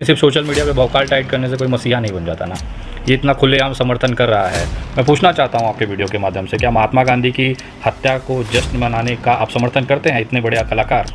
सिर्फ social media पे भौकाल टाइट करने से कोई मसीहा नहीं बन जाता ना। ये इतना खुलेआम समर्थन कर रहा है। मैं पूछना चाहता हूँ आपके वीडियो के माध्यम से, क्या महात्मा गांधी की हत्या को जश्न मनाने का आप समर्थन करते हैं? इतने बड़े कलाकार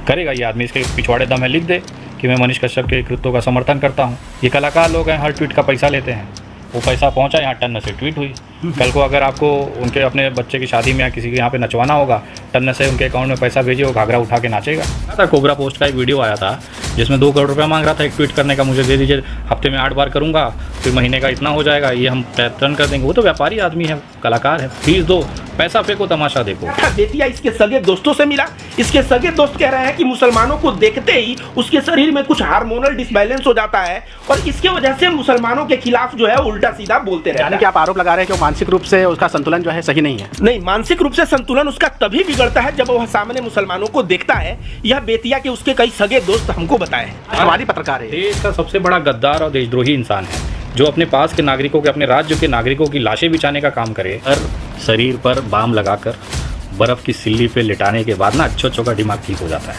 करेगा ये आदमी, इसके पिछवाड़े दम है लिख दे कि मैं मनीष कश्यप के कृत्यों का समर्थन करता हूँ। ये कलाकार लोग हैं, हर ट्वीट का पैसा लेते हैं। वो पैसा पहुँचा यहाँ टन से ट्वीट हुई। कल को अगर आपको उनके अपने बच्चे की शादी में या किसी के यहाँ पे नचवाना होगा, टन से उनके अकाउंट में पैसा भेजिए, वो घाघरा उठा के नाचेगा। कोबरा पोस्ट का एक वीडियो आया था जिसमें 2 करोड़ रुपया मांग रहा था एक ट्वीट करने का, मुझे दे दीजिए, हफ्ते में 8 बार करूँगा, फिर महीने का इतना हो जाएगा, ये हम टर्न कर देंगे। वो तो व्यापारी आदमी है, कलाकार है, फीस दो, पैसा फेंको, तमाशा देखो। बेतिया इसके सगे दोस्तों से मिला। इसके सगे दोस्त कह रहे हैं कि मुसलमानों को देखते ही उसके शरीर में कुछ हार्मोनल डिसबैलेंस हो जाता है और इसके वजह से मुसलमानों के खिलाफ जो है उल्टा सीधा बोलते रहते हैं। यानी कि आप आरोप लगा रहे हैं कि मानसिक रूप से उसका संतुलन जो है सही नहीं है। नहीं, मानसिक रूप से संतुलन उसका तभी बिगड़ता है जब वह सामने मुसलमानों को देखता है। यह बेतिया के उसके कई सगे दोस्त हमको बताए। हमारी पत्रकार है, देश का सबसे बड़ा गद्दार और देशद्रोही इंसान है जो अपने पास के नागरिकों के, अपने राज्य के नागरिकों की लाशें बिछाने का काम करे और शरीर पर बाम लगाकर बर्फ़ की सिल्ली पे लिटाने के बाद ना अच्छों का दिमाग ठीक हो जाता है।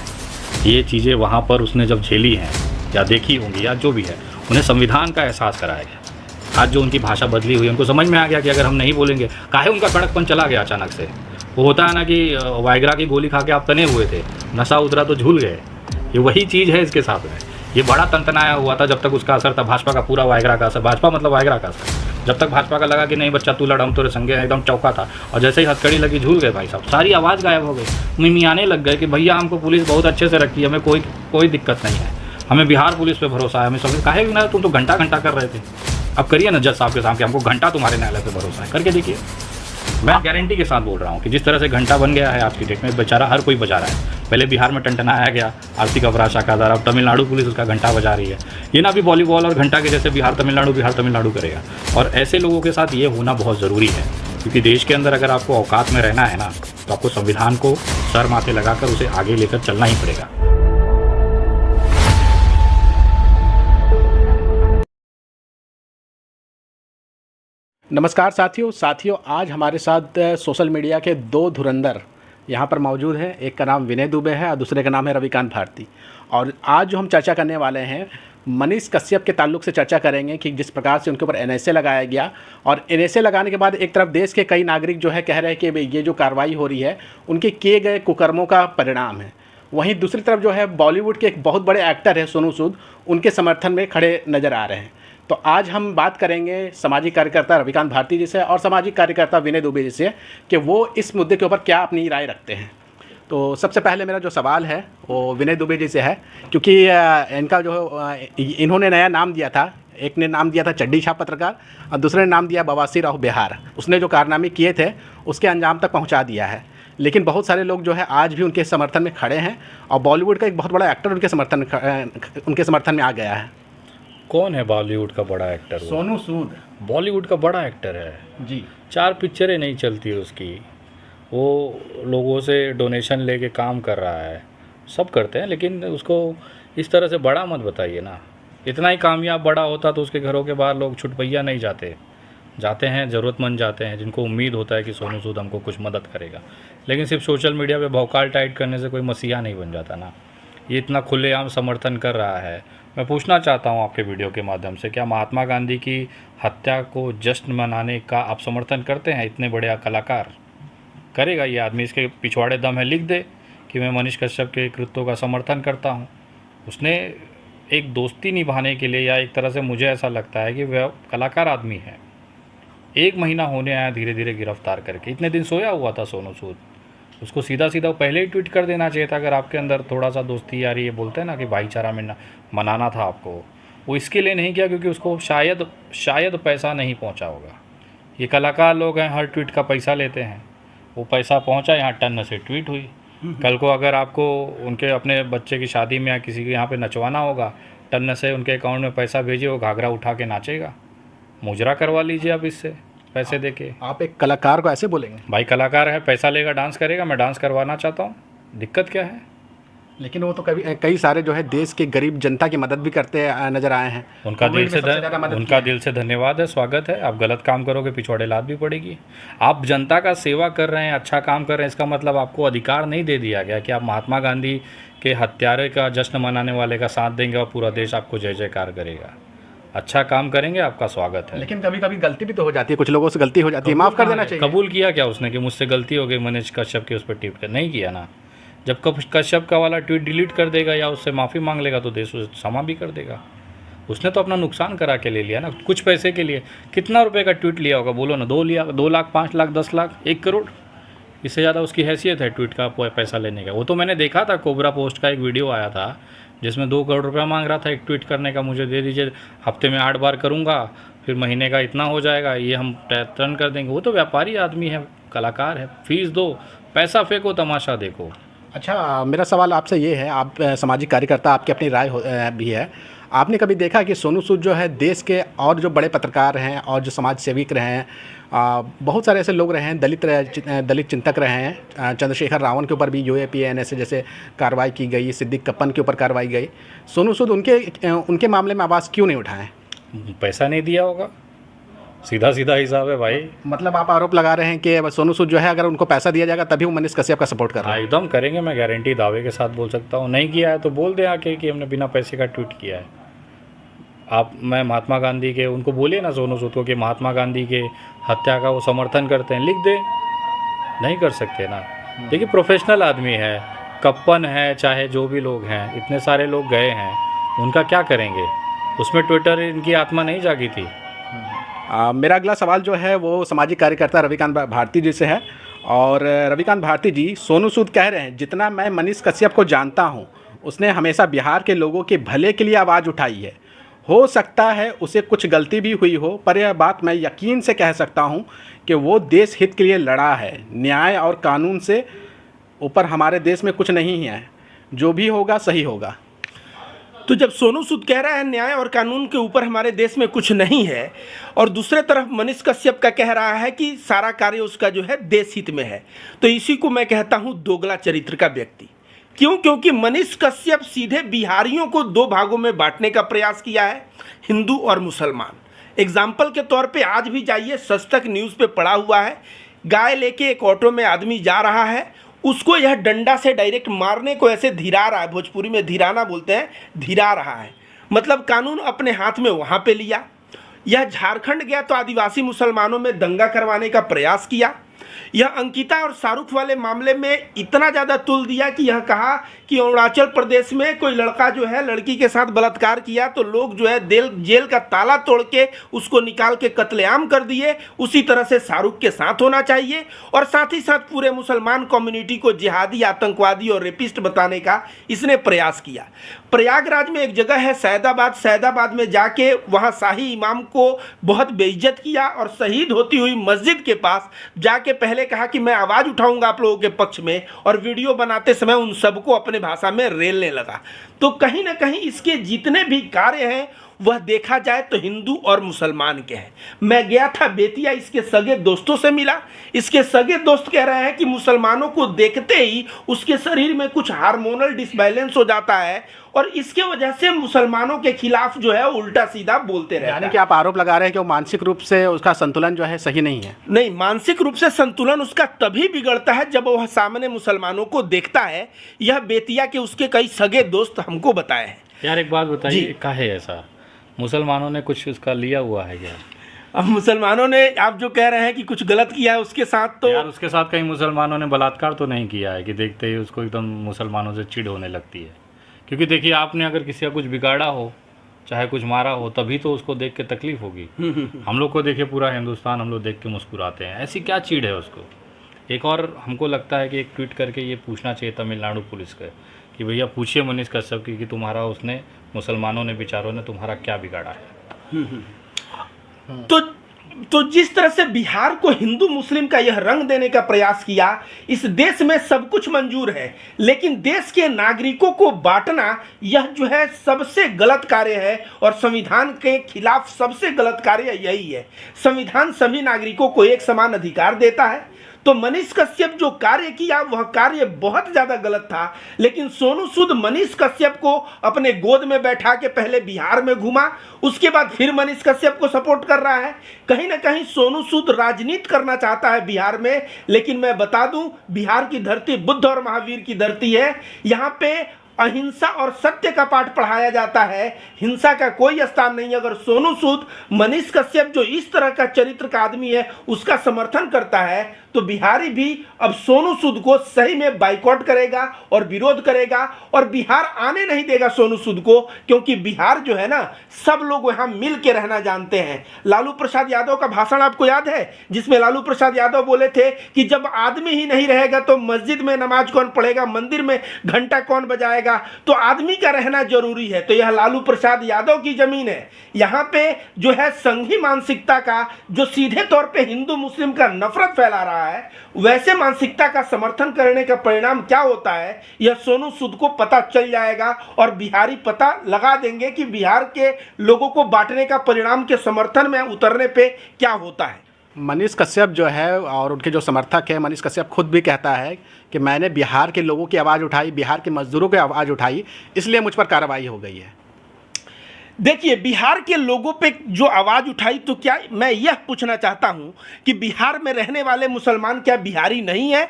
ये चीज़ें वहाँ पर उसने जब झेली हैं या देखी होंगी या जो भी है, उन्हें संविधान का एहसास कराया गया। आज जो उनकी भाषा बदली हुई, उनको समझ में आ गया कि अगर हम नहीं बोलेंगे, काहे उनका कड़कपन चला गया अचानक से। वो होता है ना कि वायग्रा की गोली खा के आप तने हुए थे, नशा उतरा तो झूल गए। ये वही चीज़ है इसके साथ में। ये बड़ा तंतनाया हुआ था जब तक उसका असर था, भाजपा का पूरा वायग्रा का असर, भाजपा मतलब वायग्रा का असर। जब तक भाजपा का लगा कि नहीं बच्चा तू लड़, हम तेरे संगे, एकदम चौका था, और जैसे ही हथकड़ी लगी झूल गए भाई साहब, सारी आवाज़ गायब हो गई। मिमियाने लग गए कि भैया हमको पुलिस बहुत अच्छे से रखती है, हमें कोई दिक्कत नहीं है, हमें बिहार पुलिस पे भरोसा है, हमें सब। काहे ना, तुम तो घंटा कर रहे थे, अब करिए ना जज साहब के सामने, हमको घंटा तुम्हारे न्यायालय पे भरोसा है, करके देखिए। मैं गारंटी के साथ बोल रहा हूँ कि जिस तरह से घंटा बन गया है आज की डेट में, बेचारा हर कोई बजा रहा है। पहले बिहार में टनटनाया गया आर्थिक अपराध शाखा द्वारा, अब तमिलनाडु पुलिस उसका घंटा बजा रही है। ये ना भी वॉलीबॉल और घंटा के जैसे बिहार तमिलनाडु करेगा। और ऐसे लोगों के साथ ये होना बहुत ज़रूरी है, क्योंकि देश के अंदर अगर आपको औकात में रहना है ना, तो आपको संविधान को सर माथे लगाकर उसे आगे लेकर चलना ही पड़ेगा। नमस्कार साथियों, आज हमारे साथ सोशल मीडिया के 2 धुरंधर यहाँ पर मौजूद हैं। एक का नाम विनय दुबे है और दूसरे का नाम है रविकांत भारती। और आज जो हम चर्चा करने वाले हैं, मनीष कश्यप के ताल्लुक से चर्चा करेंगे कि जिस प्रकार से उनके ऊपर NSA लगाया गया, और NSA लगाने के बाद एक तरफ देश के कई नागरिक जो है कह रहे हैं कि ये जो कार्रवाई हो रही है उनके किए गए कुकर्मों का परिणाम है। वहीं दूसरी तरफ जो है बॉलीवुड के एक बहुत बड़े एक्टर है सोनू सूद, उनके समर्थन में खड़े नज़र आ रहे हैं। तो आज हम बात करेंगे सामाजिक कार्यकर्ता रविकांत भारती जी से और सामाजिक कार्यकर्ता विनय दुबे जी से कि वो इस मुद्दे के ऊपर क्या अपनी राय रखते हैं। तो सबसे पहले मेरा जो सवाल है वो विनय दुबे जी से है, क्योंकि इनका जो इन्होंने नया नाम दिया था, एक ने नाम दिया था चड्डी छाप पत्रकार और दूसरे ने नाम दिया बवासीर ऑफ बिहार। उसने जो कारनामे किए थे उसके अंजाम तक पहुँचा दिया है। लेकिन बहुत सारे लोग जो है आज भी उनके समर्थन में खड़े हैं और बॉलीवुड का एक बहुत बड़ा एक्टर उनके समर्थन में आ गया है। कौन है बॉलीवुड का बड़ा एक्टर? सोनू सूद बॉलीवुड का बड़ा एक्टर है जी। 4 पिक्चरें नहीं चलती उसकी, वो लोगों से डोनेशन लेके काम कर रहा है, सब करते हैं, लेकिन उसको इस तरह से बड़ा मत बताइए ना। इतना ही कामयाब बड़ा होता तो उसके घरों के बाहर लोग छुटपैया नहीं जाते हैं, ज़रूरतमंद जाते हैं, जिनको उम्मीद होता है कि सोनू सूद हमको कुछ मदद करेगा। लेकिन सिर्फ सोशल मीडिया पे भौकाल टाइट करने से कोई मसीहा नहीं बन जाता ना। ये इतना खुलेआम समर्थन कर रहा है। मैं पूछना चाहता हूँ आपके वीडियो के माध्यम से, क्या महात्मा गांधी की हत्या को जश्न मनाने का आप समर्थन करते हैं? इतने बड़े कलाकार करेगा ये आदमी, इसके पिछवाड़े दम है लिख दे कि मैं मनीष कश्यप के कृत्यों का समर्थन करता हूँ। उसने एक दोस्ती निभाने के लिए, या एक तरह से मुझे ऐसा लगता है कि वह कलाकार आदमी है। 1 महीना होने आया धीरे धीरे गिरफ्तार करके। इतने दिन सोया हुआ था सोनू सूद, उसको सीधा पहले ही ट्वीट कर देना चाहिए था। अगर आपके अंदर थोड़ा सा दोस्ती यारी, ये बोलते हैं ना कि भाईचारा में मनाना था आपको, वो इसके लिए नहीं किया क्योंकि उसको शायद पैसा नहीं पहुंचा होगा। ये कलाकार लोग हैं, हर ट्वीट का पैसा लेते हैं। वो पैसा पहुंचा यहाँ टन से ट्वीट हुई। कल को अगर आपको उनके अपने बच्चे की शादी में या किसी के यहाँ पे नचवाना होगा, टन से उनके अकाउंट में पैसा भेजिए, वो घाघरा उठा के नाचेगा। मुजरा करवा लीजिए आप इससे पैसे देके। आप एक कलाकार को ऐसे बोलेंगे? भाई कलाकार है, पैसा लेगा, डांस करेगा, मैं डांस करवाना चाहता हूँ, दिक्कत क्या है? लेकिन वो तो कई सारे जो है देश के गरीब जनता की मदद भी करते नजर आए हैं। उनका दिल से धन्यवाद है, स्वागत है। आप गलत काम करोगे पिछवाड़े लात भी पड़ेगी। आप जनता का सेवा कर रहे हैं, अच्छा काम कर रहे हैं, इसका मतलब आपको अधिकार नहीं दे दिया गया कि आप महात्मा गांधी के हत्यारे का जश्न मनाने वाले का साथ देंगे और पूरा देश आपको जय जयकार करेगा। अच्छा काम करेंगे, आपका स्वागत है। लेकिन कभी कभी गलती भी तो हो जाती है, कुछ लोगों से गलती हो जाती है, माफ़ कर देना चाहिए। कबूल किया क्या उसने कि मुझसे गलती हो गई, मनीष कश्यप की उस पर ट्वीट कर नहीं किया ना। जब कश्यप का वाला ट्वीट डिलीट कर देगा या उससे माफ़ी मांग लेगा तो देश उसे क्षमा भी कर देगा। उसने तो अपना नुकसान करा के ले लिया ना, कुछ पैसे के लिए। कितना रुपए का ट्वीट लिया होगा बोलो ना? 2 लाख, 5 लाख, 10 लाख, 1 करोड़, इससे ज़्यादा उसकी हैसियत है ट्वीट का पैसा लेने का। वो तो मैंने देखा था, कोबरा पोस्ट का एक वीडियो आया था जिसमें 2 करोड़ रुपया मांग रहा था एक ट्वीट करने का, मुझे दे दीजिए, हफ्ते में 8 बार करूँगा, फिर महीने का इतना हो जाएगा, ये हम टर्न कर देंगे। वो तो व्यापारी आदमी है, कलाकार है, फीस दो, पैसा फेंको, तमाशा देखो। अच्छा, मेरा सवाल आपसे ये है, आप सामाजिक कार्यकर्ता, आपकी अपनी राय भी है, आपने कभी देखा कि सोनू सूद जो है देश के और जो बड़े पत्रकार हैं और जो समाज सेविक रहे हैं, बहुत सारे ऐसे लोग रहे हैं, दलित चिंतक रहे हैं, चंद्रशेखर रावण के ऊपर भी UAPNS जैसे कार्रवाई की गई, सिद्दीक कप्पन के ऊपर कार्रवाई गई, सोनू सूद उनके मामले में आवाज़ क्यों नहीं उठाएं? पैसा नहीं दिया होगा, सीधा सीधा हिसाब है भाई। मतलब आप आरोप लगा रहे हैं कि सोनू सूद जो है अगर उनको पैसा दिया जाएगा तभी वो मनीष कश्यप का सपोर्ट कर रहे हैं? एकदम करेंगे, मैं गारंटी दावे के साथ बोल सकता हूँ। नहीं किया है तो बोल दे आके कि हमने बिना पैसे का ट्वीट किया है। मैं महात्मा गांधी के, उनको बोलिए ना सोनू सूद को कि महात्मा गांधी के हत्या का वो समर्थन करते हैं, लिख दे। नहीं कर सकते ना। देखिए प्रोफेशनल आदमी है, कप्पन है, चाहे जो भी लोग हैं, इतने सारे लोग गए हैं, उनका क्या करेंगे? उसमें ट्विटर इनकी आत्मा नहीं जागी थी। मेरा अगला सवाल जो है वो सामाजिक कार्यकर्ता रविकांत भारती जी से है। और रविकांत भारती जी, सोनू सूद कह रहे हैं जितना मैं मनीष कश्यप को जानता हूं, उसने हमेशा बिहार के लोगों के भले के लिए आवाज़ उठाई है। हो सकता है उसे कुछ गलती भी हुई हो, पर यह बात मैं यकीन से कह सकता हूं कि वो देश हित के लिए लड़ा है। न्याय और कानून से ऊपर हमारे देश में कुछ नहीं है, जो भी होगा सही होगा। तो जब सोनू सूद कह रहा है न्याय और कानून के ऊपर हमारे देश में कुछ नहीं है, और दूसरे तरफ मनीष कश्यप का कह रहा है कि सारा कार्य उसका जो है देश हित में है, तो इसी को मैं कहता हूं दोगला चरित्र का व्यक्ति। क्यों? क्योंकि मनीष कश्यप सीधे बिहारियों को 2 भागों में बांटने का प्रयास किया है, हिंदू और मुसलमान। एग्जाम्पल के तौर पे आज भी जाइए, सच तक न्यूज़ पे पड़ा हुआ है, गाय लेके एक ऑटो में आदमी जा रहा है, उसको यह डंडा से डायरेक्ट मारने को ऐसे धीरा रहा है, भोजपुरी में धीराना बोलते हैं, धीरा रहा है, मतलब कानून अपने हाथ में वहाँ पे लिया। यह झारखंड गया तो आदिवासी मुसलमानों में दंगा करवाने का प्रयास किया। यह अंकिता और शाहरुख वाले मामले में इतना ज़्यादा तुल दिया कि यह कहा कि अरुणाचल प्रदेश में कोई लड़का जो है लड़की के साथ बलात्कार किया तो लोग जो है जेल का ताला तोड़ के उसको निकाल के कत्लेआम कर दिए। उसी तरह से शाहरुख के साथ होना चाहिए, और साथ ही साथ पूरे मुसलमान कम्युनिटी को जिहादी, आतंकवादी और रेपिस्ट बताने का इसने प्रयास किया। प्रयागराज में एक जगह है सैदाबाद में जाके वहाँ शाही इमाम को बहुत बेइज्जत किया, और शहीद होती हुई मस्जिद के पास जाके पहले कहा कि मैं आवाज़ उठाऊंगा आप लोगों के पक्ष में, और वीडियो बनाते समय उन सबको अपने भाषा में रेलने लगा। तो कहीं ना कहीं इसके जितने भी कार्य हैं वह देखा जाए तो हिंदू और मुसलमान के हैं। मैं गया था बेतिया, इसके सगे दोस्तों से मिला। इसके सगे दोस्त कह रहे हैं कि मुसलमानों को देखते ही उसके शरीर में कुछ हार्मोनल डिसबैलेंस हो जाता है, और इसके वजह से मुसलमानों के खिलाफ जो है उल्टा सीधा बोलते रहते हैं। यानी कि आप आरोप लगा रहे हैं कि वो मानसिक रूप से उसका संतुलन जो है सही नहीं है? नहीं, मानसिक रूप से संतुलन उसका तभी बिगड़ता है जब वह सामने मुसलमानों को देखता है। यह बेतिया के उसके कई सगे दोस्त हमको बताए हैं। यार एक बात बताइए, क्या है ऐसा? मुसलमानों ने कुछ उसका लिया हुआ है क्या? अब मुसलमानों ने, आप जो कह रहे हैं कि कुछ गलत किया है उसके साथ, तो यार उसके साथ कहीं मुसलमानों ने बलात्कार तो नहीं किया है कि देखते ही उसको एकदम मुसलमानों से चिढ़ होने लगती है? क्योंकि देखिए, आपने अगर किसी का कुछ बिगाड़ा हो, चाहे कुछ मारा हो, तभी तो उसको देख के तकलीफ होगी। हम लोग को देखिए पूरा हिंदुस्तान हम लोग देख के मुस्कुराते हैं, ऐसी क्या चीड़ है उसको? एक और हमको लगता है कि एक ट्वीट करके ये पूछना चाहिए तमिलनाडु पुलिस का कि भैया पूछिए मनीष कश्यप की कि तुम्हारा उसने, मुसलमानों ने, बेचारों ने तुम्हारा क्या बिगाड़ा है। तो जिस तरह से बिहार को हिंदू मुस्लिम का यह रंग देने का प्रयास किया, इस देश में सब कुछ मंजूर है, लेकिन देश के नागरिकों को बांटना यह जो है सबसे गलत कार्य है, और संविधान के खिलाफ सबसे गलत कार्य यही है। संविधान सभी नागरिकों को एक समान अधिकार देता है। तो मनीष कश्यप जो कार्य किया वह कार्य बहुत ज़्यादा गलत था, लेकिन सोनू सूद मनीष कश्यप को अपने गोद में बैठा के पहले बिहार में घुमा, उसके बाद फिर मनीष कश्यप को सपोर्ट कर रहा है। कहीं ना कहीं सोनू सूद राजनीति करना चाहता है बिहार में, लेकिन मैं बता दूं, बिहार की धरती बुद्ध और महावीर की धरती है। यहाँ पे अहिंसा और सत्य का पाठ पढ़ाया जाता है, हिंसा का कोई स्थान नहीं। अगर सोनू सूद, मनीष कश्यप जो इस तरह का चरित्र का आदमी है उसका समर्थन करता है तो बिहारी भी अब सोनू सूद को सही में बाइकआउट करेगा और विरोध करेगा और बिहार आने नहीं देगा सोनू सूद को, क्योंकि बिहार जो है ना सब लोग वहां मिल के रहना जानते हैं। लालू प्रसाद यादव का भाषण आपको याद है जिसमें लालू प्रसाद यादव बोले थे कि जब आदमी ही नहीं रहेगा तो मस्जिद में नमाज कौन पढ़ेगा, मंदिर में घंटा कौन बजाएगा, तो आदमी का रहना जरूरी है। तो यह लालू प्रसाद यादव की जमीन है। यहाँ पे जो है संघी मानसिकता का जो सीधे तौर पे हिंदू मुस्लिम का नफरत फैला रहा है, वैसे मानसिकता का समर्थन करने का परिणाम क्या होता है यह सोनू सूद को पता चल जाएगा और बिहारी पता लगा देंगे कि बिहार के लोगों को बांटने का परिणाम के समर्थन में उतरने पे क्या होता है। मनीष कश्यप जो है और उनके जो समर्थक हैं, मनीष कश्यप खुद भी कहता है कि मैंने बिहार के लोगों की आवाज़ उठाई, बिहार के मजदूरों की आवाज़ उठाई, इसलिए मुझ पर कार्रवाई हो गई है। देखिए, बिहार के लोगों पे जो आवाज़ उठाई तो क्या मैं यह पूछना चाहता हूं कि बिहार में रहने वाले मुसलमान क्या बिहारी नहीं है?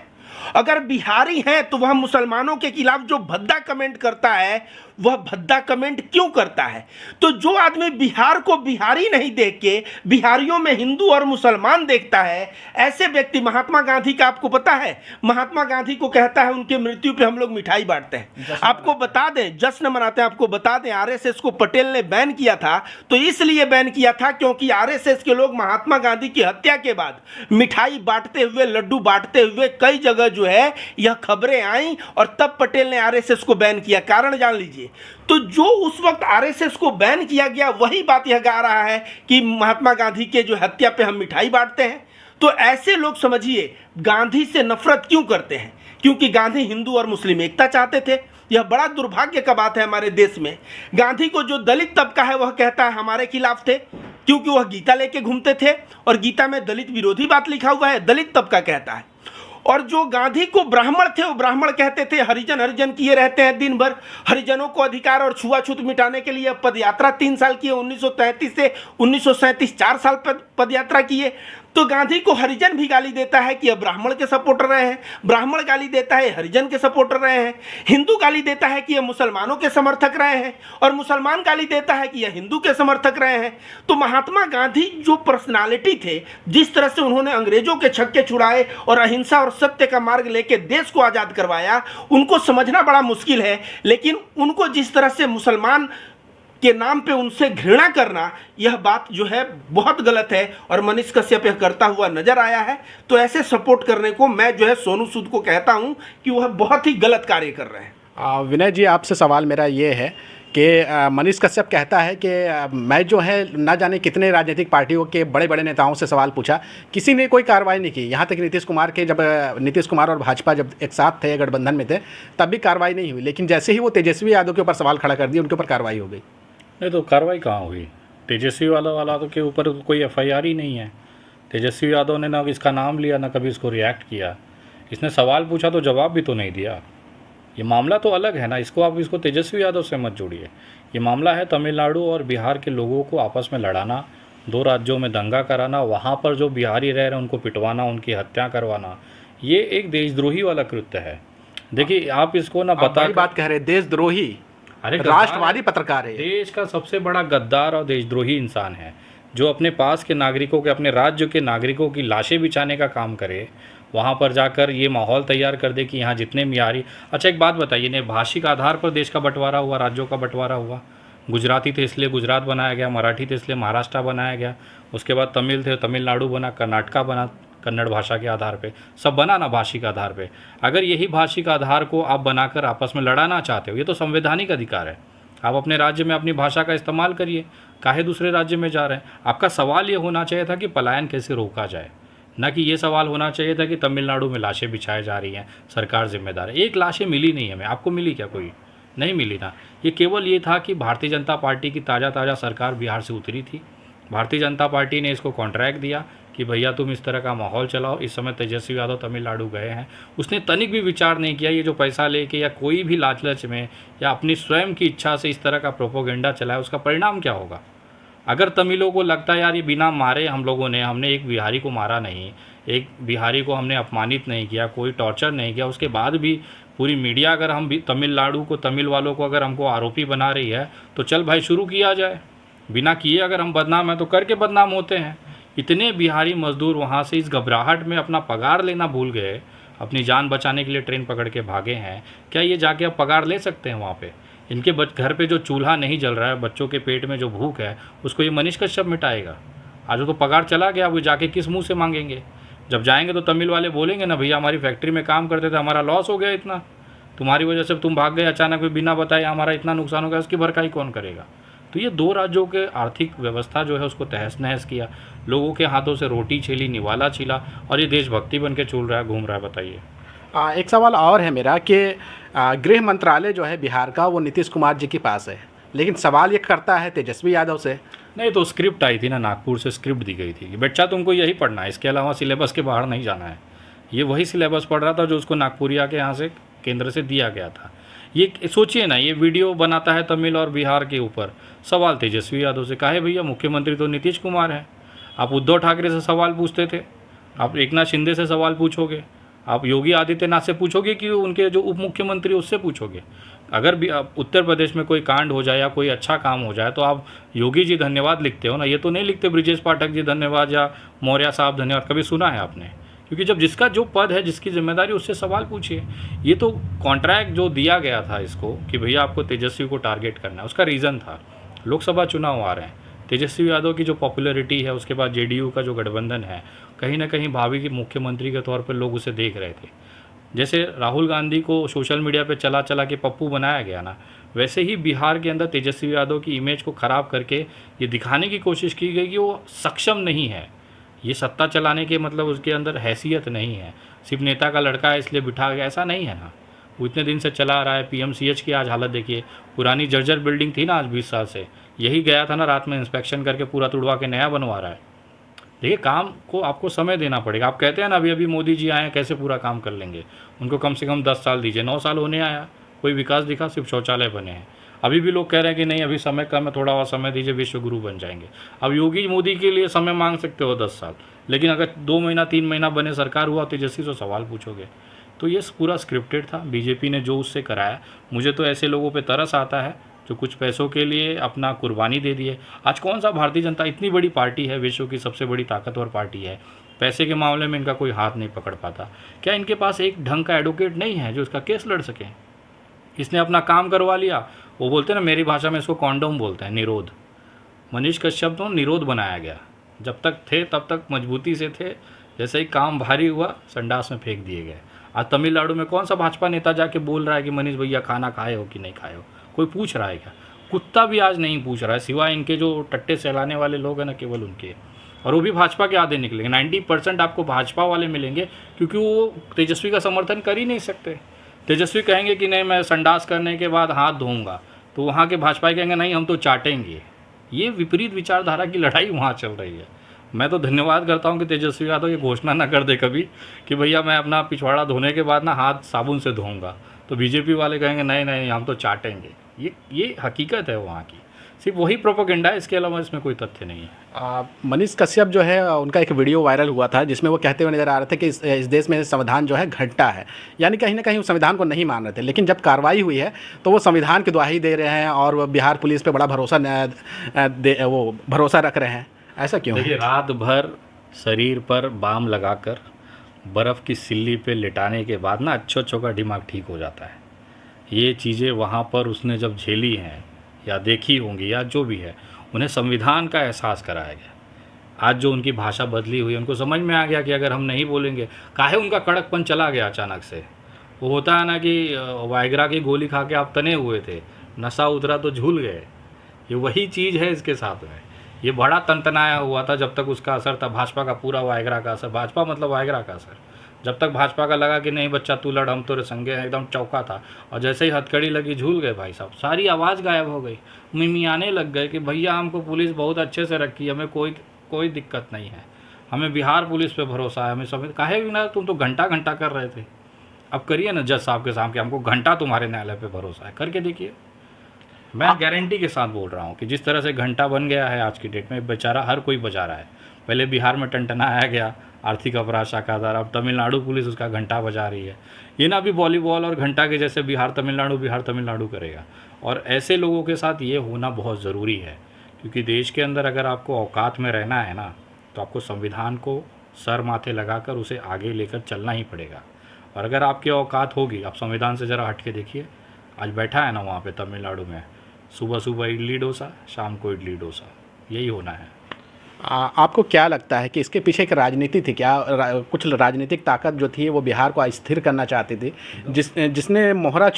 अगर बिहारी हैं तो वह मुसलमानों के खिलाफ जो भद्दा कमेंट करता है वह भद्दा कमेंट क्यों करता है? तो जो आदमी बिहार को बिहारी नहीं देख के बिहारियों में हिंदू और मुसलमान देखता है, ऐसे व्यक्ति, महात्मा गांधी का आपको पता है, महात्मा गांधी को कहता है उनके मृत्यु पे हम लोग मिठाई बांटते हैं। आपको बता दें, जश्न मनाते हैं। आपको बता दें, आरएसएस को पटेल ने बैन किया था तो इसलिए बैन किया था क्योंकि आरएसएस के लोग महात्मा गांधी की हत्या के बाद मिठाई बांटते हुए, लड्डू बांटते हुए कई जगह जो है यह खबरें आई और तब पटेल ने आरएसएस को बैन किया। कारण जान लीजिए। तो जो उस वक्त आरएसएस को बैन किया गया वही बात यह गा रहा है कि महात्मा गांधी के जो हत्या पे हम मिठाई बांटते हैं। तो ऐसे लोग समझिए गांधी से नफरत क्यों करते हैं? क्योंकि गांधी हिंदू और मुस्लिम एकता चाहते थे। यह बड़ा दुर्भाग्य का बात है हमारे देश में। गांधी को जो दलित तबका है वह कहता है हमारे खिलाफ थे, क्योंकि वह गीता लेके घूमते थे और गीता में दलित विरोधी बात लिखा हुआ है, दलित तबका कहता है। और जो गांधी को ब्राह्मण थे वो ब्राह्मण कहते थे, हरिजन हरिजन किए रहते हैं दिन भर। हरिजनों को अधिकार और छुआछूत मिटाने के लिए पद यात्रा 3 साल की, 1933 से 1937 4 साल पद यात्रा किए। तो गांधी को हरिजन भी गाली देता है कि यह ब्राह्मण के सपोर्टर रहे हैं, ब्राह्मण गाली देता है हरिजन के सपोर्टर रहे हैं, हिंदू गाली देता है कि यह मुसलमानों के समर्थक रहे हैं और मुसलमान गाली देता है कि यह हिंदू के समर्थक रहे हैं। तो महात्मा गांधी जो पर्सनालिटी थे, जिस तरह से उन्होंने अंग्रेजों के छक्के छुड़ाए और अहिंसा और सत्य का मार्ग लेके देश को आज़ाद करवाया, उनको समझना बड़ा मुश्किल है। लेकिन उनको जिस तरह से मुसलमान के नाम पे उनसे घृणा करना, यह बात जो है बहुत गलत है और मनीष कश्यप यह करता हुआ नजर आया है। तो ऐसे सपोर्ट करने को मैं जो है सोनू सूद को कहता हूं कि वह बहुत ही गलत कार्य कर रहे हैं। विनय जी, आपसे सवाल मेरा ये है कि मनीष कश्यप कहता है कि मैं जो है ना जाने कितने राजनीतिक पार्टियों के बड़े बड़े नेताओं से सवाल पूछा, किसी ने कोई कार्रवाई नहीं की। यहाँ तक नीतीश कुमार और भाजपा जब एक साथ थे, गठबंधन में थे, तब भी कार्रवाई नहीं हुई। लेकिन जैसे ही वो तेजस्वी यादव के ऊपर सवाल खड़ा कर दिया, उनके ऊपर कार्रवाई हो गई। नहीं तो कार्रवाई कहाँ हुई? तेजस्वी वाला तो के ऊपर कोई एफआईआर ही नहीं है। तेजस्वी यादव ने ना इसका नाम लिया, ना कभी इसको रिएक्ट किया। इसने सवाल पूछा तो जवाब भी तो नहीं दिया। ये मामला तो अलग है ना, इसको तेजस्वी यादव से मत जोड़िए। ये मामला है तमिलनाडु और बिहार के लोगों को आपस में लड़ाना, 2 राज्यों में दंगा कराना, वहाँ पर जो बिहारी रह रहे हैं उनको पिटवाना, उनकी हत्या करवाना। ये एक देशद्रोही वाला कृत्य है। देखिए, आप इसको ना बात कह रहे, देशद्रोही, अरे राष्ट्रवादी पत्रकार है, देश का सबसे बड़ा गद्दार और देशद्रोही इंसान है, जो अपने पास के नागरिकों के, अपने राज्य के नागरिकों की लाशें बिछाने का काम करे, वहाँ पर जाकर ये माहौल तैयार कर दे कि यहाँ जितने मियारी। अच्छा, एक बात बताइए, ने भाषिक आधार पर देश का बंटवारा हुआ, राज्यों का बंटवारा हुआ। गुजराती थे इसलिए गुजरात बनाया गया, मराठी थे इसलिए महाराष्ट्र बनाया गया, उसके बाद तमिल थे तमिलनाडु बना, कर्नाटका बना कन्नड़ भाषा के आधार पे, सब बना ना भाषिक आधार पे। अगर यही भाषिक आधार को आप बनाकर आपस में लड़ाना चाहते हो, ये तो संवैधानिक अधिकार है, आप अपने राज्य में अपनी भाषा का इस्तेमाल करिए, काहे दूसरे राज्य में जा रहे हैं? आपका सवाल ये होना चाहिए था कि पलायन कैसे रोका जाए, ना कि ये सवाल होना चाहिए था कि तमिलनाडु में लाशें बिछाई जा रही हैं, सरकार जिम्मेदार है। एक लाशें मिली नहीं हमें, आपको मिली क्या? कोई नहीं मिली ना। ये केवल ये था कि भारतीय जनता पार्टी की ताज़ा सरकार बिहार से उतरी थी, भारतीय जनता पार्टी ने इसको कॉन्ट्रैक्ट दिया कि भैया तुम इस तरह का माहौल चलाओ। इस समय तेजस्वी यादव तमिलनाडु गए हैं, उसने तनिक भी विचार नहीं किया ये जो पैसा लेके या कोई भी लालच में या अपनी स्वयं की इच्छा से इस तरह का प्रोपोगेंडा चलाया, उसका परिणाम क्या होगा। अगर तमिलों को लगता है यार ये बिना मारे हमने एक बिहारी को मारा नहीं, एक बिहारी को हमने अपमानित नहीं किया, कोई टॉर्चर नहीं किया, उसके बाद भी पूरी मीडिया अगर हम भी तमिलनाडु को, तमिल वालों को अगर हमको आरोपी बना रही है तो चल भाई शुरू किया जाए। बिना किए अगर हम बदनाम हैं तो करके बदनाम होते हैं। इतने बिहारी मजदूर वहाँ से इस घबराहट में अपना पगार लेना भूल गए, अपनी जान बचाने के लिए ट्रेन पकड़ के भागे हैं। क्या ये जाके अब पगार ले सकते हैं वहाँ पे? इनके घर पे जो चूल्हा नहीं जल रहा है, बच्चों के पेट में जो भूख है, उसको ये मनीष कश्यप मिटाएगा? आज वो तो पगार चला गया, वो जाके किस मुंह से मांगेंगे? जब जाएंगे तो तमिल वाले बोलेंगे ना, भैया हमारी फैक्ट्री में काम करते थे, हमारा लॉस हो गया इतना, तुम्हारी वजह से तुम भाग गए अचानक में बिना बताए, हमारा इतना नुकसान हो गया, उसकी भरपाई कौन करेगा? तो ये दो राज्यों के आर्थिक व्यवस्था जो है उसको तहस नहस किया, लोगों के हाथों से रोटी छीली, निवाला छीला, और ये देशभक्ति बन के चल रहा है, घूम रहा है। बताइए। एक सवाल और है मेरा कि गृह मंत्रालय जो है बिहार का वो नीतीश कुमार जी के पास है, लेकिन सवाल ये करता है तेजस्वी यादव से। नहीं तो स्क्रिप्ट आई थी ना, नागपुर से स्क्रिप्ट दी गई थी कि बच्चा तुमको यही पढ़ना है, इसके अलावा सिलेबस के बाहर नहीं जाना है। ये वही सिलेबस पढ़ रहा था जो उसको नागपुरिया के यहाँ से केंद्र से दिया गया था। ये सोचिए ना, ये वीडियो बनाता है तमिल और बिहार के ऊपर, सवाल तेजस्वी यादव से। काहे भैया, मुख्यमंत्री तो नीतीश कुमार है। आप उद्धव ठाकरे से सवाल पूछते थे, आप एकनाथ शिंदे से सवाल पूछोगे, आप योगी आदित्यनाथ से पूछोगे कि उनके जो उप मुख्यमंत्री उससे पूछोगे। अगर भी उत्तर प्रदेश में कोई कांड हो जाए या कोई अच्छा काम हो जाए तो आप योगी जी धन्यवाद लिखते हो ना, ये तो नहीं लिखते ब्रिजेश पाठक जी धन्यवाद या मौर्य साहब धन्यवाद। कभी सुना है आपने? क्योंकि जब जिसका जो पद है, जिसकी जिम्मेदारी, उससे सवाल पूछिए। ये तो कॉन्ट्रैक्ट जो दिया गया था इसको कि भैया आपको तेजस्वी को टारगेट करना है, उसका रीज़न था लोकसभा चुनाव आ रहे हैं, तेजस्वी यादव की जो पॉपुलैरिटी है, उसके बाद जेडीयू का जो गठबंधन है, कहीं ना कहीं भावी के मुख्यमंत्री के तौर पर लोग उसे देख रहे थे। जैसे राहुल गांधी को सोशल मीडिया पे चला चला के पप्पू बनाया गया ना, वैसे ही बिहार के अंदर तेजस्वी यादव की इमेज को ख़राब करके ये दिखाने की कोशिश की गई कि वो सक्षम नहीं है, ये सत्ता चलाने के मतलब उसके अंदर हैसियत नहीं है, सिर्फ नेता का लड़का है इसलिए बिठा गया, ऐसा नहीं है ना। वो इतने दिन से चला आ रहा है। पीएमसीएच की आज हालत देखिए, पुरानी जर्जर बिल्डिंग थी ना आज 20 साल से, यही गया था ना रात में इंस्पेक्शन करके पूरा तुड़वा के नया बनवा रहा है। देखिए, काम को आपको समय देना पड़ेगा। आप कहते हैं ना अभी अभी मोदी जी आए हैं कैसे पूरा काम कर लेंगे, उनको कम से कम 10 साल दीजिए। 9 साल होने आया, कोई विकास दिखा? सिर्फ शौचालय बने हैं। अभी भी लोग कह रहे हैं कि नहीं अभी समय कम है, थोड़ा और समय दीजिए, विश्व गुरु बन जाएंगे। अब योगी मोदी के लिए समय मांग सकते हो 10 साल, लेकिन अगर 2 महीना 3 महीना बने सरकार हुआ तेजस्वी से सवाल पूछोगे। तो ये पूरा स्क्रिप्टेड था, बीजेपी ने जो उससे कराया। मुझे तो ऐसे लोगों पे तरस आता है जो कुछ पैसों के लिए अपना कुर्बानी दे दिए। आज कौन सा भारतीय जनता, इतनी बड़ी पार्टी है, विश्व की सबसे बड़ी ताकतवर पार्टी है, पैसे के मामले में इनका कोई हाथ नहीं पकड़ पाता? क्या इनके पास एक ढंग का एडवोकेट नहीं है जो इसका केस लड़ सके? इसने अपना काम करवा लिया, वो बोलते हैं ना, मेरी भाषा में इसको कॉन्डोम बोलते हैं, निरोध। मनीष कश्यप तो निरोध बनाया गया, जब तक थे तब तक मजबूती से थे, जैसे ही काम भारी हुआ संडास में फेंक दिए गए। आज तमिलनाडु में कौन सा भाजपा नेता जाके बोल रहा है कि मनीष भैया खाना खाए हो कि नहीं खाए हो? कोई पूछ रहा है क्या? कुत्ता भी आज नहीं पूछ रहा है, सिवाय इनके जो टट्टे सहलाने वाले लोग हैं ना, केवल उनके, और वो भी भाजपा के आधे निकलेंगे। 90% आपको भाजपा वाले मिलेंगे, क्योंकि वो तेजस्वी का समर्थन कर ही नहीं सकते। तेजस्वी कहेंगे कि नहीं मैं संडास करने के बाद हाथ धोऊंगा, तो वहाँ के भाजपा कहेंगे नहीं हम तो चाटेंगे। ये विपरीत विचारधारा की लड़ाई वहाँ चल रही है। मैं तो धन्यवाद करता हूँ कि तेजस्वी यादव ये घोषणा ना कर दे कभी कि भैया मैं अपना पिछवाड़ा धोने के बाद ना हाथ साबुन से धोऊंगा, तो बीजेपी वाले कहेंगे नहीं नहीं हम तो चाटेंगे। ये हकीकत है वहाँ की, सिर्फ वही प्रोपेगेंडा है, इसके अलावा इसमें कोई तथ्य नहीं है। मनीष कश्यप जो है उनका एक वीडियो वायरल हुआ था जिसमें वो कहते हुए नज़र आ रहे थे कि इस देश में संविधान जो है घंटा है, यानी कहीं ना कहीं वो संविधान को नहीं मान रहे थे। लेकिन जब कार्रवाई हुई है तो वो संविधान की दुहाई दे रहे हैं और वो बिहार पुलिस पे बड़ा भरोसा रख रहे हैं। ऐसा क्यों? देखिए, रात भर शरीर पर बाम लगाकर बर्फ़ की सिल्ली पे लिटाने के बाद ना अच्छों का दिमाग ठीक हो जाता है। ये चीज़ें वहाँ पर उसने जब झेली हैं या देखी होंगी या जो भी है, उन्हें संविधान का एहसास कराया गया। आज जो उनकी भाषा बदली हुई, उनको समझ में आ गया कि अगर हम नहीं बोलेंगे, काहे उनका कड़कपन चला गया अचानक से। वो होता है ना कि वायग्रा की गोली खा के आप तने हुए थे, नशा उतरा तो झूल गए। ये वही चीज़ है इसके साथ में। ये बड़ा तनतनाया हुआ था जब तक उसका असर था, भाजपा का पूरा वायग्रा का असर, भाजपा मतलब वायग्रा का असर। जब तक भाजपा का लगा कि नहीं बच्चा तू लड़, हम तो संगे हैं, एकदम चौका था। और जैसे ही हथकड़ी लगी झूल गए भाई साहब, सारी आवाज़ गायब हो गई। मिमियाने लग गए कि भैया हमको पुलिस बहुत अच्छे से रखी, हमें कोई दिक्कत नहीं है, हमें बिहार पुलिस पे भरोसा है, हमें समझ। काहे भी ना, तुम तो घंटा कर रहे थे, अब करिए ना जज साहब के सामने, हमको घंटा तुम्हारे न्यायालय पे भरोसा है, करके देखिए। मैं गारंटी के साथ बोल रहा हूँ कि जिस तरह से घंटा बन गया है आज की डेट में, बेचारा हर कोई बजा रहा है। पहले बिहार में टनटनाया गया आर्थिक अपराध शाखा द्वारा, अब तमिलनाडु पुलिस उसका घंटा बजा रही है। ये ना भी वॉलीबॉल और घंटा के जैसे बिहार तमिलनाडु करेगा। और ऐसे लोगों के साथ ये होना बहुत ज़रूरी है, क्योंकि देश के अंदर अगर आपको औकात में रहना है ना, तो आपको संविधान को सर माथे लगाकर उसे आगे लेकर चलना ही पड़ेगा। और अगर आपकी औकात होगी, आप संविधान से ज़रा हट के देखिए, आज बैठा है ना वहाँ पे तमिलनाडु में, सुबह सुबह इडली डोसा, शाम को इडली डोसा, यही होना है। आपको क्या लगता है कि इसके पीछे एक राजनीति थी क्या? कुछ राजनीतिक ताकत जो थी वो बिहार को अस्थिर करना चाहती थी, जिसने मोहरा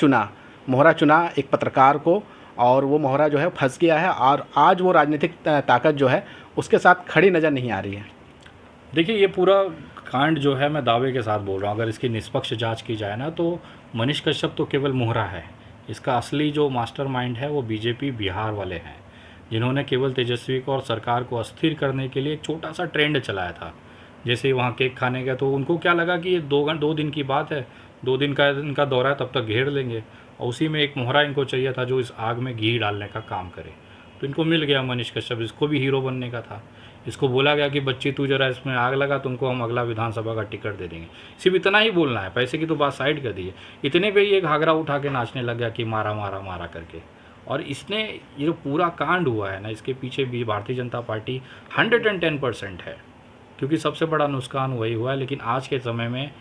चुना एक पत्रकार को, और वो मोहरा जो है फंस गया है, और आज वो राजनीतिक ताकत जो है उसके साथ खड़ी नज़र नहीं आ रही है। देखिए, ये पूरा कांड जो है, मैं दावे के साथ बोल रहा हूँ, अगर इसकी निष्पक्ष जांच की जाए ना, तो मनीष कश्यप तो केवल मोहरा है। इसका असली जो मास्टरमाइंड है वो बीजेपी बिहार वाले हैं, जिन्होंने केवल तेजस्वी को और सरकार को अस्थिर करने के लिए एक छोटा सा ट्रेंड चलाया था। जैसे ही वहाँ केक खाने गए तो उनको क्या लगा कि ये 2 दिन की बात है, 2 दिन का इनका दौरा है, तब तक घेर लेंगे। और उसी में एक मोहरा इनको चाहिए था जो इस आग में घी डालने का काम करे। तो इनको मिल गया मनीष कश्यप, इसको भी हीरो बनने का था। इसको बोला गया कि बच्ची तू जरा इसमें आग लगा, तुमको हम अगला विधानसभा का टिकट दे देंगे। सिर्फ इतना ही बोलना है, पैसे की तो बात साइड कर दी है। इतने पे ही एक घाघरा उठा के नाचने लग गया कि मारा मारा मारा करके। और इसने ये जो पूरा कांड हुआ है ना, इसके पीछे भी भारतीय जनता पार्टी 110% है, क्योंकि सबसे बड़ा नुकसान वही हुआ है। लेकिन आज के समय में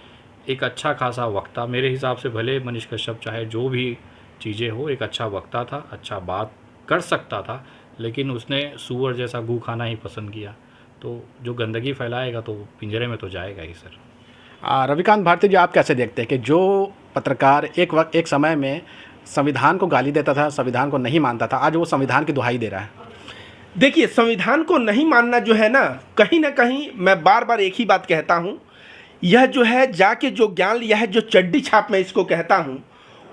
एक अच्छा खासा वक्ता, मेरे हिसाब से भले मनीष कश्यप चाहे जो भी चीज़ें हो, एक अच्छा वक्ता था, अच्छा बात कर सकता था, लेकिन उसने सूअर जैसा गू खाना ही पसंद किया। तो जो गंदगी फैलाएगा तो पिंजरे में तो जाएगा ही सर। रविकांत भारती जी, आप कैसे देखते हैं कि जो पत्रकार एक समय में संविधान को गाली देता था, संविधान को नहीं मानता था, आज वो संविधान की दुहाई दे रहा है? देखिए, संविधान को नहीं मानना जो है ना कहीं मैं बार बार एक ही बात कहता हूँ, यह जो है जाके जो ज्ञान लिया है, जो चड्डी छाप मैं इसको कहता हूँ,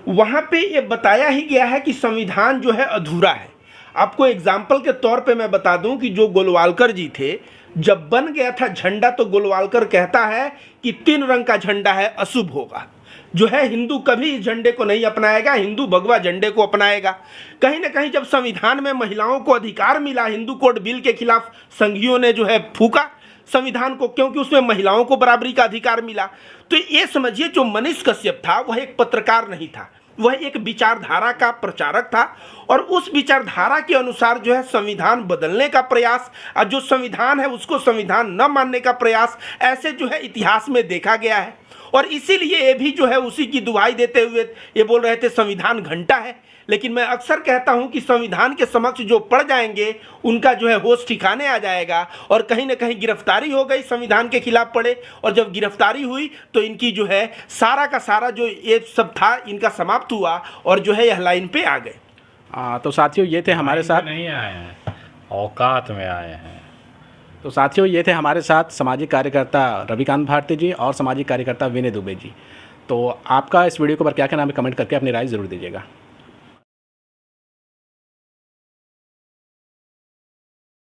वहाँ पे ये बताया ही गया है कि संविधान जो है अधूरा है। आपको एग्जाम्पल के तौर पे मैं बता दूं कि जो गोलवालकर जी थे, जब बन गया था झंडा, तो गोलवालकर कहता है कि 3 रंग का झंडा है, अशुभ होगा। जो है हिंदू कभी इस झंडे को नहीं अपनाएगा, हिंदू भगवा झंडे को अपनाएगा। कहीं ना कहीं जब संविधान में महिलाओं को अधिकार मिला, हिंदू कोड बिल के खिलाफ संघियों ने जो है फूका संविधान को, क्योंकि उसमें महिलाओं को बराबरी का अधिकार मिला। तो ये समझिए, जो मनीष कश्यप था वह एक पत्रकार नहीं था, वह एक विचारधारा का प्रचारक था, और उस विचारधारा के अनुसार जो है संविधान बदलने का प्रयास, और जो संविधान है उसको संविधान न मानने का प्रयास, ऐसे जो है इतिहास में देखा गया है। और इसीलिए ये भी जो है उसी की दुहाई देते हुए ये बोल रहे थे संविधान घंटा है। लेकिन मैं अक्सर कहता हूं कि संविधान के समक्ष जो पड़ जाएंगे उनका जो है होश ठिकाने आ जाएगा, और कहीं ना कहीं गिरफ्तारी हो गई, संविधान के खिलाफ पड़े, और जब गिरफ्तारी हुई तो इनकी जो है सारा का सारा जो ये सब था इनका समाप्त हुआ, और जो है यह लाइन पे आ गए। तो साथियों, ये थे हमारे साथ, नहीं आए हैं, औकात में आए हैं। तो साथियों, ये थे हमारे साथ सामाजिक कार्यकर्ता रविकांत भारती जी और सामाजिक कार्यकर्ता विनय दुबे जी। तो आपका इस वीडियो के ऊपर क्या कहना है, हमें कमेंट करके अपनी राय ज़रूर दीजिएगा।